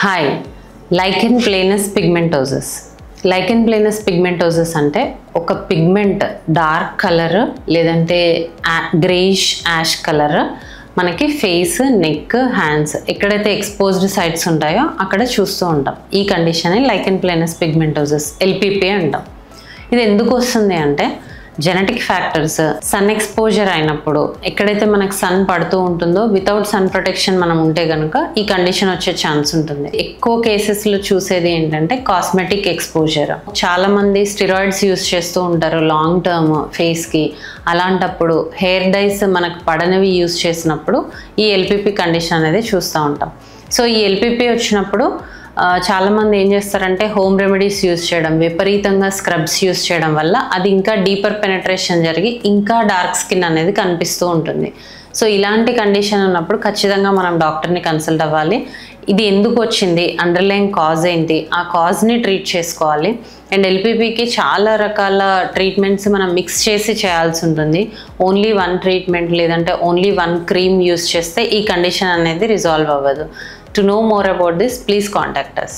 Hi, lichen planus pigmentosus. Lichen planus pigmentosus అంటే ఒక pigment dark colour లేదంటే greyish ash colour మనకి face, neck, hands ఎక్కడైతే exposed sites ఉంటాయో అక్కడ చూస్తూ ఉంటాం. ఈ condition lichen planus pigmentosus LPP అంటాం. ఇది ఎందుకు వస్తుంది అంటే జెనెటిక్ ఫ్యాక్టర్స్, సన్ ఎక్స్పోజర్ అయినప్పుడు ఎక్కడైతే మనకు సన్ పడుతూ ఉంటుందో వితౌట్ సన్ ప్రొటెక్షన్ మనం ఉంటే కనుక ఈ కండిషన్ వచ్చే ఛాన్స్ ఉంటుంది. ఎక్కువ కేసెస్లో చూసేది ఏంటంటే కాస్మెటిక్ ఎక్స్పోజర్. చాలా మంది స్టిరాయిడ్స్ యూస్ చేస్తూ ఉంటారు లాంగ్ టర్మ్ ఫేస్కి. అలాంటప్పుడు హెయిర్ డైస్ మనకు పడనివి యూస్ చేసినప్పుడు ఈ ఎల్పిపి కండిషన్ అనేది చూస్తూ ఉంటాం. సో ఈ ఎల్పిపి వచ్చినప్పుడు చాలామంది ఏం చేస్తారంటే హోమ్ రెమెడీస్ యూస్ చేయడం, విపరీతంగా స్క్రబ్స్ యూస్ చేయడం వల్ల అది ఇంకా డీపర్ పెనట్రేషన్ జరిగి ఇంకా డార్క్ స్కిన్ అనేది కనిపిస్తూ ఉంటుంది. సో ఇలాంటి కండిషన్ ఉన్నప్పుడు ఖచ్చితంగా మనం డాక్టర్ని కన్సల్ట్ అవ్వాలి. ఇది ఎందుకు వచ్చింది, అండర్లైన్ కాజ్ ఏంటి, ఆ కాజ్ని ట్రీట్ చేసుకోవాలి. అండ్ ఎల్పిపికి చాలా రకాల ట్రీట్మెంట్స్ మనం మిక్స్ చేసి చేయాల్సి ఉంటుంది. ఓన్లీ వన్ ట్రీట్మెంట్ లేదంటే ఓన్లీ వన్ క్రీమ్ యూస్ చేస్తే ఈ కండిషన్ అనేది రిజాల్వ్ అవ్వదు. To know more about this, please contact us.